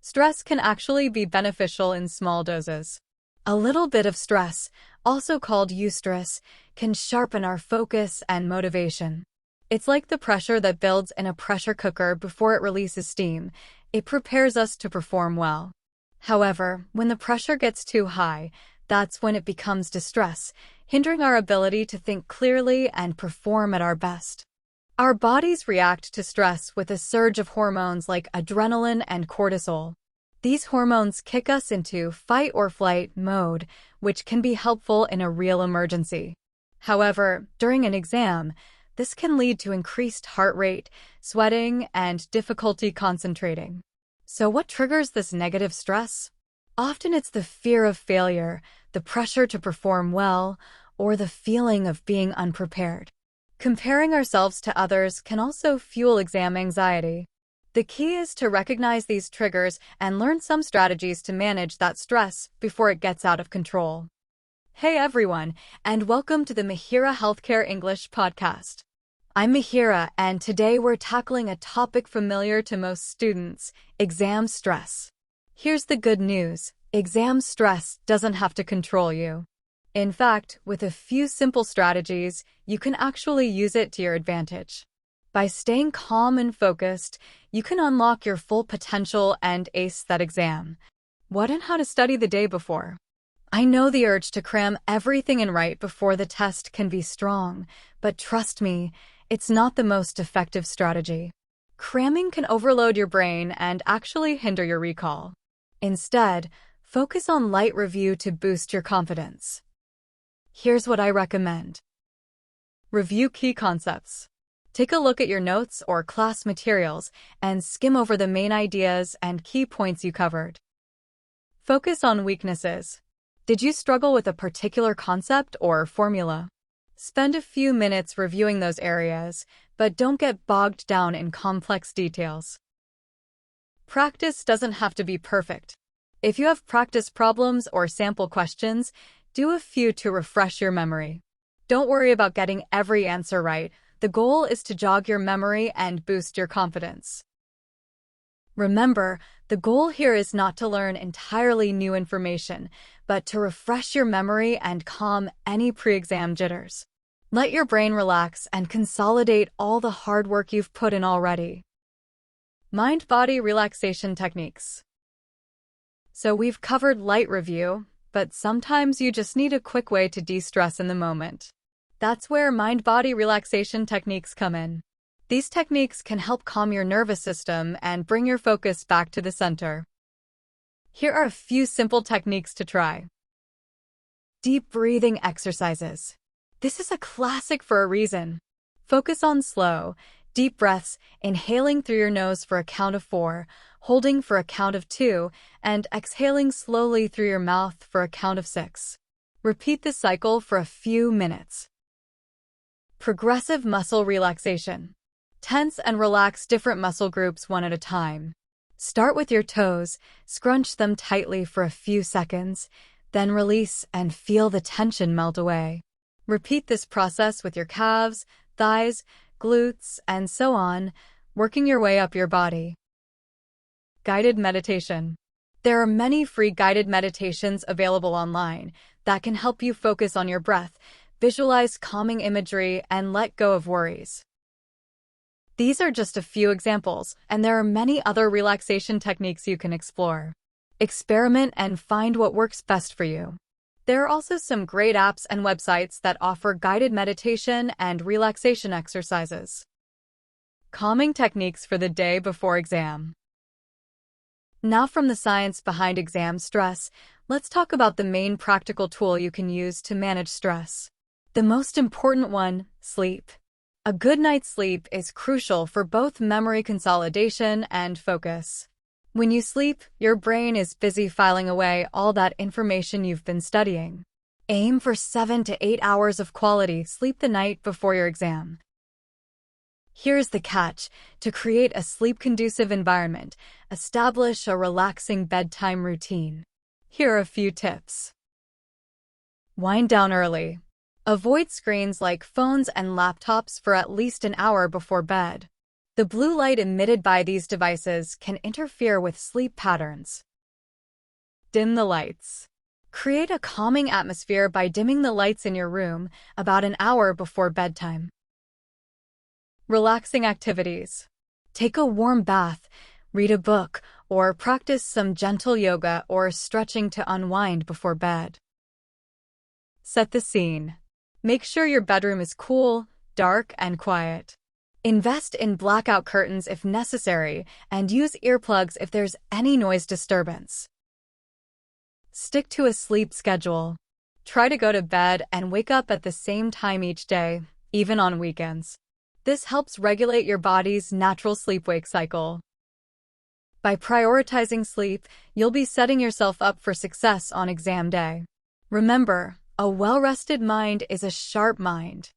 Stress can actually be beneficial in small doses. A little bit of stress, also called eustress, can sharpen our focus and motivation. It's like the pressure that builds in a pressure cooker before it releases steam. It prepares us to perform well. However, when the pressure gets too high, that's when it becomes distress, hindering our ability to think clearly and perform at our best. Our bodies react to stress with a surge of hormones like adrenaline and cortisol. These hormones kick us into fight or flight mode, which can be helpful in a real emergency. However, during an exam, this can lead to increased heart rate, sweating, and difficulty concentrating. So what triggers this negative stress? Often it's the fear of failure, the pressure to perform well, or the feeling of being unprepared. Comparing ourselves to others can also fuel exam anxiety. The key is to recognize these triggers and learn some strategies to manage that stress before it gets out of control. Hey everyone, and welcome to the Mihiraa Healthcare English podcast. I'm Mihiraa, and today we're tackling a topic familiar to most students, exam stress. Here's the good news, exam stress doesn't have to control you. In fact, with a few simple strategies, you can actually use it to your advantage. By staying calm and focused, you can unlock your full potential and ace that exam. What and how to study the day before? I know the urge to cram everything in right before the test can be strong, but trust me, it's not the most effective strategy. Cramming can overload your brain and actually hinder your recall. Instead, focus on light review to boost your confidence. Here's what I recommend. Review key concepts. Take a look at your notes or class materials and skim over the main ideas and key points you covered. Focus on weaknesses. Did you struggle with a particular concept or formula? Spend a few minutes reviewing those areas, but don't get bogged down in complex details. Practice doesn't have to be perfect. If you have practice problems or sample questions, do a few to refresh your memory. Don't worry about getting every answer right. The goal is to jog your memory and boost your confidence. Remember, the goal here is not to learn entirely new information, but to refresh your memory and calm any pre-exam jitters. Let your brain relax and consolidate all the hard work you've put in already. Mind-body relaxation techniques. So we've covered light review, but sometimes you just need a quick way to de-stress in the moment. That's where mind-body relaxation techniques come in. These techniques can help calm your nervous system and bring your focus back to the center. Here are a few simple techniques to try. Deep breathing exercises. This is a classic for a reason. Focus on slow, deep breaths, inhaling through your nose for a count of 4, holding for a count of 2, and exhaling slowly through your mouth for a count of 6. Repeat this cycle for a few minutes. Progressive muscle relaxation. Tense and relax different muscle groups one at a time. Start with your toes, scrunch them tightly for a few seconds, then release and feel the tension melt away. Repeat this process with your calves, thighs, glutes, and so on, working your way up your body. Guided meditation. There are many free guided meditations available online that can help you focus on your breath, visualize calming imagery, and let go of worries. These are just a few examples, and there are many other relaxation techniques you can explore. Experiment and find what works best for you. There are also some great apps and websites that offer guided meditation and relaxation exercises. Calming techniques for the day before exam. Now from the science behind exam stress, let's talk about the main practical tool you can use to manage stress. The most important one, sleep. A good night's sleep is crucial for both memory consolidation and focus. When you sleep, your brain is busy filing away all that information you've been studying. Aim for 7 to 8 hours of quality sleep the night before your exam. Here's the catch. To create a sleep-conducive environment, establish a relaxing bedtime routine. Here are a few tips. Wind down early. Avoid screens like phones and laptops for at least an hour before bed. The blue light emitted by these devices can interfere with sleep patterns. Dim the lights. Create a calming atmosphere by dimming the lights in your room about an hour before bedtime. Relaxing activities. Take a warm bath, read a book, or practice some gentle yoga or stretching to unwind before bed. Set the scene. Make sure your bedroom is cool, dark, and quiet. Invest in blackout curtains if necessary, and use earplugs if there's any noise disturbance. Stick to a sleep schedule. Try to go to bed and wake up at the same time each day, even on weekends. This helps regulate your body's natural sleep-wake cycle. By prioritizing sleep, you'll be setting yourself up for success on exam day. Remember, a well-rested mind is a sharp mind.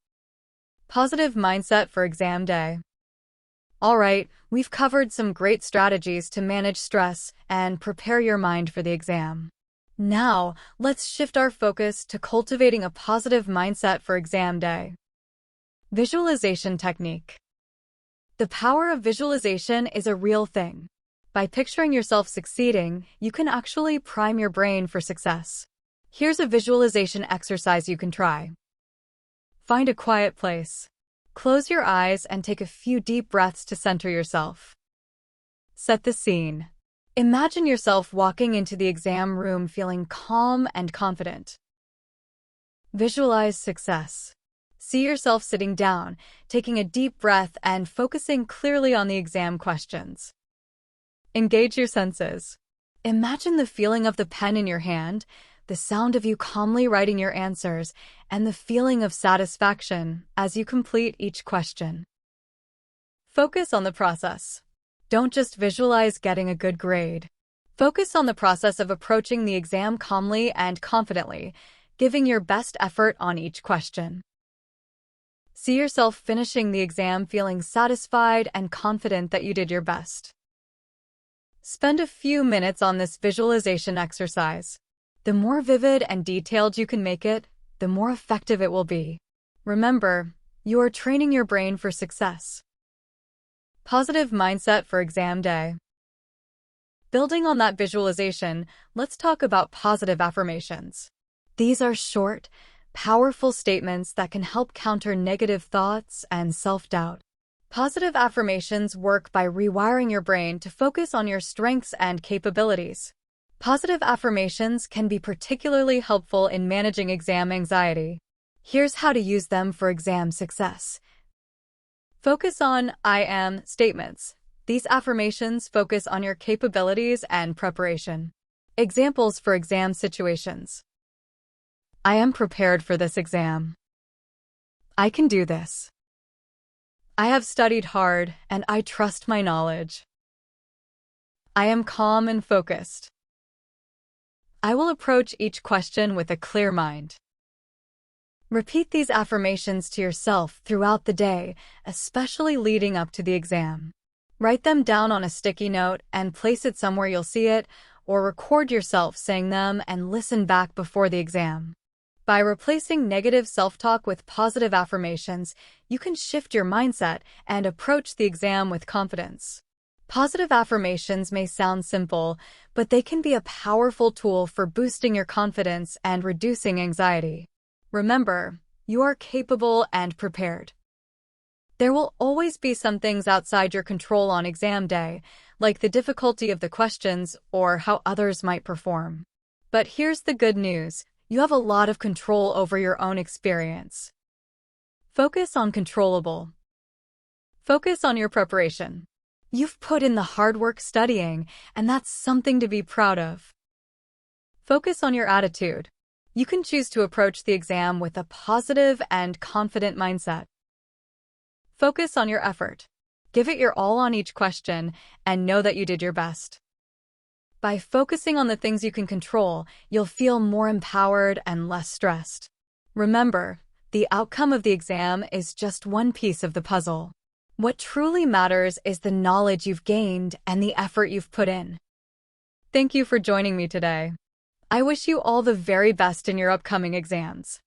Positive mindset for exam day. All right, we've covered some great strategies to manage stress and prepare your mind for the exam. Now, let's shift our focus to cultivating a positive mindset for exam day. Visualization technique. The power of visualization is a real thing. By picturing yourself succeeding, you can actually prime your brain for success. Here's a visualization exercise you can try. Find a quiet place. Close your eyes and take a few deep breaths to center yourself. Set the scene. Imagine yourself walking into the exam room feeling calm and confident. Visualize success. See yourself sitting down, taking a deep breath and focusing clearly on the exam questions. Engage your senses. Imagine the feeling of the pen in your hand, the sound of you calmly writing your answers, and the feeling of satisfaction as you complete each question. Focus on the process. Don't just visualize getting a good grade. Focus on the process of approaching the exam calmly and confidently, giving your best effort on each question. See yourself finishing the exam feeling satisfied and confident that you did your best. Spend a few minutes on this visualization exercise. The more vivid and detailed you can make it, the more effective it will be. Remember, you are training your brain for success. Positive mindset for exam day. Building on that visualization, let's talk about positive affirmations. These are short, powerful statements that can help counter negative thoughts and self-doubt. Positive affirmations work by rewiring your brain to focus on your strengths and capabilities. Positive affirmations can be particularly helpful in managing exam anxiety. Here's how to use them for exam success. Focus on I am statements. These affirmations focus on your capabilities and preparation. Examples for exam situations. I am prepared for this exam. I can do this. I have studied hard and I trust my knowledge. I am calm and focused. I will approach each question with a clear mind. Repeat these affirmations to yourself throughout the day, especially leading up to the exam. Write them down on a sticky note and place it somewhere you'll see it, or record yourself saying them and listen back before the exam. By replacing negative self-talk with positive affirmations, you can shift your mindset and approach the exam with confidence. Positive affirmations may sound simple, but they can be a powerful tool for boosting your confidence and reducing anxiety. Remember, you are capable and prepared. There will always be some things outside your control on exam day, like the difficulty of the questions or how others might perform. But here's the good news. You have a lot of control over your own experience. Focus on controllable. Focus on your preparation. You've put in the hard work studying, and that's something to be proud of. Focus on your attitude. You can choose to approach the exam with a positive and confident mindset. Focus on your effort. Give it your all on each question and know that you did your best. By focusing on the things you can control, you'll feel more empowered and less stressed. Remember, the outcome of the exam is just one piece of the puzzle. What truly matters is the knowledge you've gained and the effort you've put in. Thank you for joining me today. I wish you all the very best in your upcoming exams.